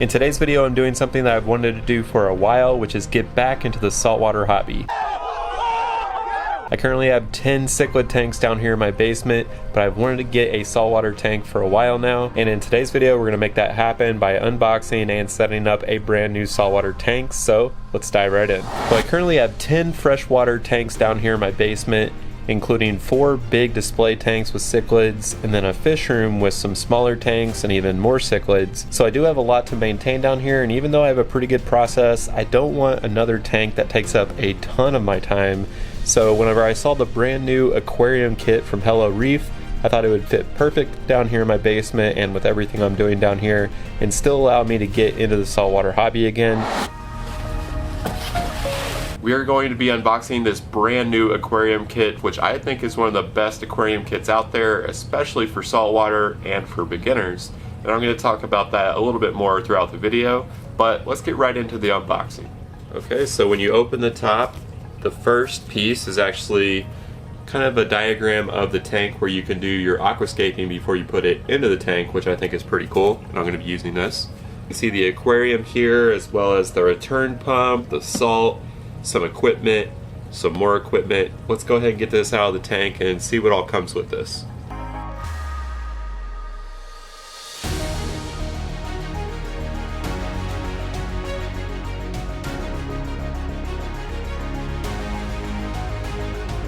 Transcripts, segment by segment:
In today's video, I'm doing something that I've wanted to do for a while, which is get back into the saltwater hobby. I currently have 10 cichlid tanks down here in my basement, but I've wanted to get a saltwater tank for a while now, and in today's video we're going to make that happen by unboxing and setting up a brand new saltwater tank, so let's dive right in. Well, I currently have 10 freshwater tanks down here in my basement, including 4 big display tanks with cichlids, and then a fish room with some smaller tanks and even more cichlids. So I do have a lot to maintain down here, and even though I have a pretty good process, I don't want another tank that takes up a ton of my time. So whenever I saw the brand new aquarium kit from HelloReef, I thought it would fit perfect down here in my basement and with everything I'm doing down here, and still allow me to get into the saltwater hobby again. We are going to be unboxing this brand new aquarium kit, which I think is one of the best aquarium kits out there, especially for saltwater and for beginners. And I'm going to talk about that a little bit more throughout the video, but let's get right into the unboxing. Okay, so when you open the top, the first piece is actually kind of a diagram of the tank where you can do your aquascaping before you put it into the tank, which I think is pretty cool, and I'm going to be using this. You see the aquarium here, as well as the return pump, the salt, some equipment, some more equipment. Let's go ahead and get this out of the tank and see what all comes with this.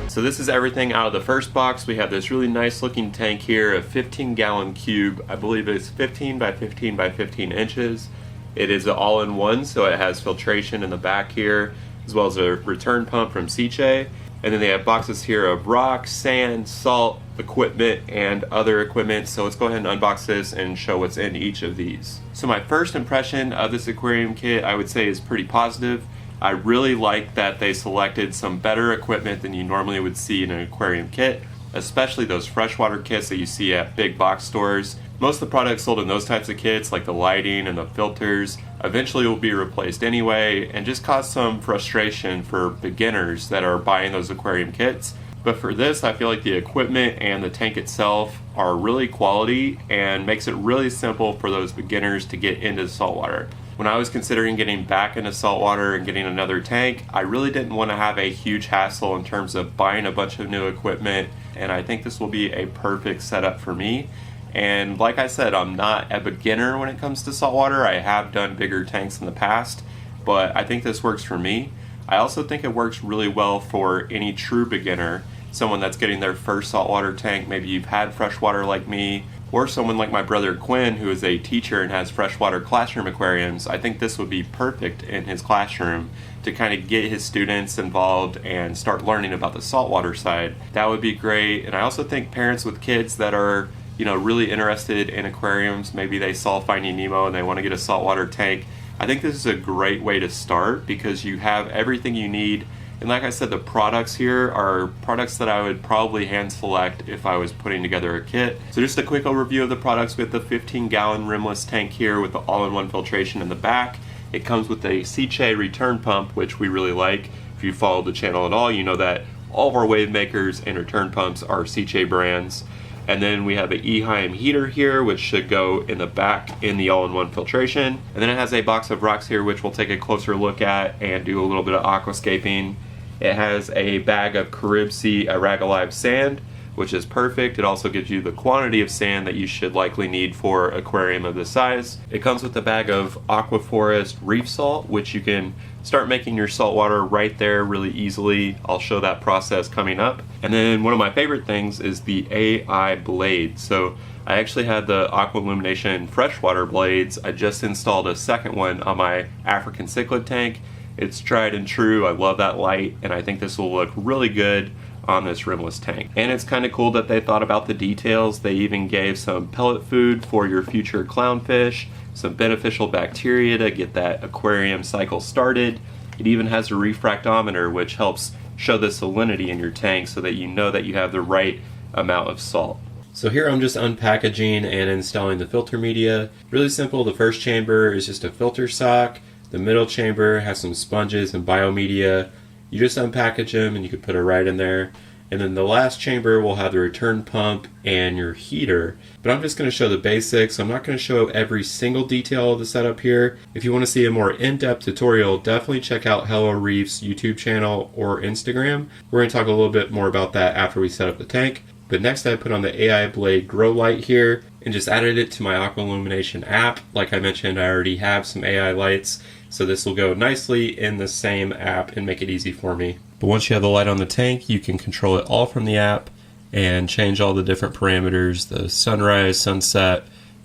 So this is everything out of the first box. We have this really nice looking tank here, a 15-gallon cube. I believe it's 15 by 15 by 15 inches. It is an all-in-one, so it has filtration in the back here, as well as a return pump from Seche. And then they have boxes here of rock, sand, salt, equipment, and other equipment. So let's go ahead and unbox this and show what's in each of these. So my first impression of this aquarium kit, I would say, is pretty positive. I really like that they selected some better equipment than you normally would see in an aquarium kit, especially those freshwater kits that you see at big box stores. Most of the products sold in those types of kits, like the lighting and the filters, eventually will be replaced anyway and just cause some frustration for beginners that are buying those aquarium kits. But for this, I feel like the equipment and the tank itself are really quality and makes it really simple for those beginners to get into saltwater. When I was considering getting back into saltwater and getting another tank, I really didn't want to have a huge hassle in terms of buying a bunch of new equipment, and I think this will be a perfect setup for me. And like I said, I'm not a beginner when it comes to saltwater. I have done bigger tanks in the past, but I think this works for me. I also think it works really well for any true beginner, someone that's getting their first saltwater tank. Maybe you've had freshwater like me, or someone like my brother Quinn, who is a teacher and has freshwater classroom aquariums. I think this would be perfect in his classroom to kind of get his students involved and start learning about the saltwater side. That would be great. And I also think parents with kids that are really interested in aquariums, maybe they saw Finding Nemo and they want to get a saltwater tank, I think this is a great way to start because you have everything you need. And like I said, the products here are products that I would probably hand select if I was putting together a kit. So just a quick overview of the products with the 15-gallon rimless tank here with the all-in-one filtration in the back. It comes with a Seche return pump, which we really like. If you follow the channel at all, you know that all of our wave makers and return pumps are Seche brands. And then we have an Eheim heater here, which should go in the back in the all-in-one filtration. And then it has a box of rocks here, which we'll take a closer look at and do a little bit of aquascaping. It has a bag of Carib Sea Aragalive sand, which is perfect. It also gives you the quantity of sand that you should likely need for an aquarium of this size. It comes with a bag of Aquaforest reef salt, which you can start making your saltwater right there really easily. I'll show that process coming up. And then one of my favorite things is the AI blade. So I actually had the Aqua Illumination freshwater blades. I just installed a second one on my African cichlid tank. It's tried and true. I love that light, and I think this will look really good on this rimless tank. And it's kind of cool that they thought about the details. They even gave some pellet food for your future clownfish, some beneficial bacteria to get that aquarium cycle started. It even has a refractometer, which helps show the salinity in your tank so that you know that you have the right amount of salt. So here I'm just unpackaging and installing the filter media. Really simple. The first chamber is just a filter sock. The middle chamber has some sponges and biomedia. You just unpackage them and you can put it right in there. And then the last chamber will have the return pump and your heater. But I'm just going to show the basics. I'm not going to show every single detail of the setup here. If you want to see a more in-depth tutorial, definitely check out HelloReef's YouTube channel or Instagram. We're going to talk a little bit more about that after we set up the tank. But next I put on the AI Blade grow light here and just added it to my Aqualumination app. Like I mentioned, I already have some AI lights, so this will go nicely in the same app and make it easy for me. But once you have the light on the tank, you can control it all from the app and change all the different parameters, the sunrise, sunset,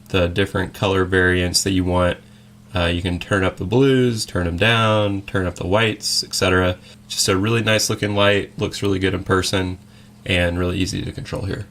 the different color variants that you want. You can turn up the blues, turn them down, turn up the whites, etc. Just a really nice looking light, looks really good in person, and really easy to control here.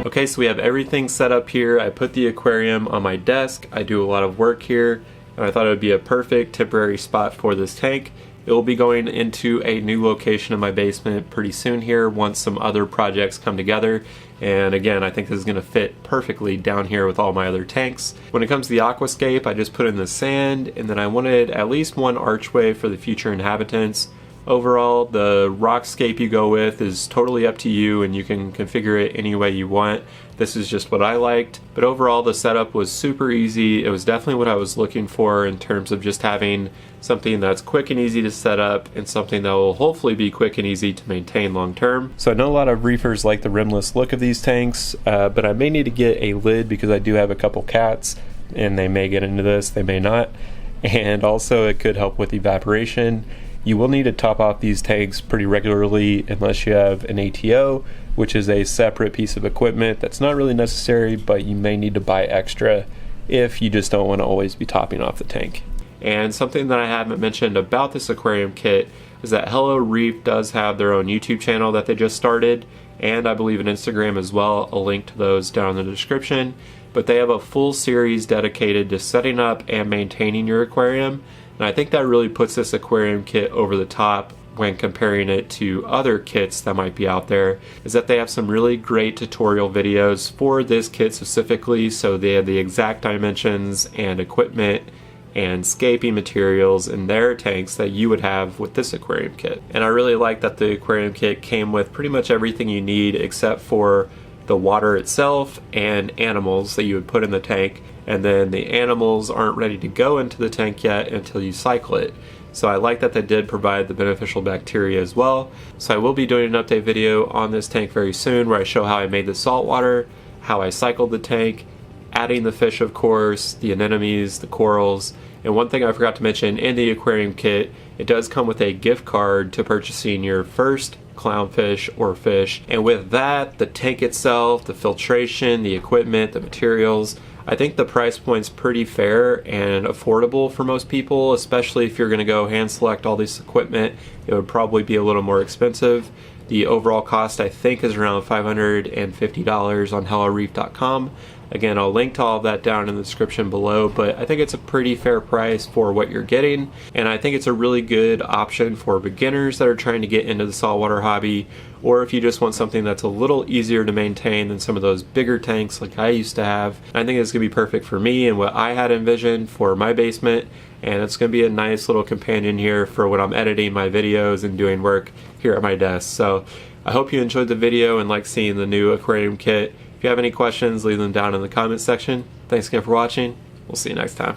Okay, so we have everything set up here. I put the aquarium on my desk. I do a lot of work here, and I thought it would be a perfect temporary spot for this tank. It will be going into a new location in my basement pretty soon here once some other projects come together. And again, I think this is going to fit perfectly down here with all my other tanks. When it comes to the aquascape, I just put in the sand, and then I wanted at least one archway for the future inhabitants. Overall, the rockscape you go with is totally up to you, and you can configure it any way you want. This is just what I liked. But overall, the setup was super easy. It was definitely what I was looking for in terms of just having something that's quick and easy to set up and something that will hopefully be quick and easy to maintain long term. So I know a lot of reefers like the rimless look of these tanks, but I may need to get a lid because I do have a couple cats and they may get into this, they may not. And also it could help with evaporation. You will need to top off these tanks pretty regularly unless you have an ATO, which is a separate piece of equipment that's not really necessary, but you may need to buy extra if you just don't want to always be topping off the tank. And something that I haven't mentioned about this aquarium kit is that HelloReef does have their own YouTube channel that they just started, and I believe an Instagram as well. I'll link to those down in the description. But they have a full series dedicated to setting up and maintaining your aquarium. And I think that really puts this aquarium kit over the top when comparing it to other kits that might be out there, is that they have some really great tutorial videos for this kit specifically. So they have the exact dimensions and equipment and scaping materials in their tanks that you would have with this aquarium kit. And I really like that the aquarium kit came with pretty much everything you need except for the water itself and animals that you would put in the tank, and then the animals aren't ready to go into the tank yet until you cycle it. So I like that they did provide the beneficial bacteria as well. So I will be doing an update video on this tank very soon where I show how I made the saltwater, how I cycled the tank, adding the fish of course, the anemones, the corals. And one thing I forgot to mention, in the aquarium kit, it does come with a gift card to purchasing your first clownfish or fish. And with that, the tank itself, the filtration, the equipment, the materials, I think the price point's pretty fair and affordable for most people, especially if you're going to go hand select all this equipment. It would probably be a little more expensive. The overall cost I think is around $550 on HelloReef.com. Again, I'll link to all of that down in the description below, but I think it's a pretty fair price for what you're getting, and I think it's a really good option for beginners that are trying to get into the saltwater hobby, or if you just want something that's a little easier to maintain than some of those bigger tanks like I used to have. I think it's going to be perfect for me and what I had envisioned for my basement, and it's going to be a nice little companion here for when I'm editing my videos and doing work here at my desk. So I hope you enjoyed the video and like seeing the new aquarium kit. If you have any questions, leave them down in the comments section. Thanks again for watching. We'll see you next time.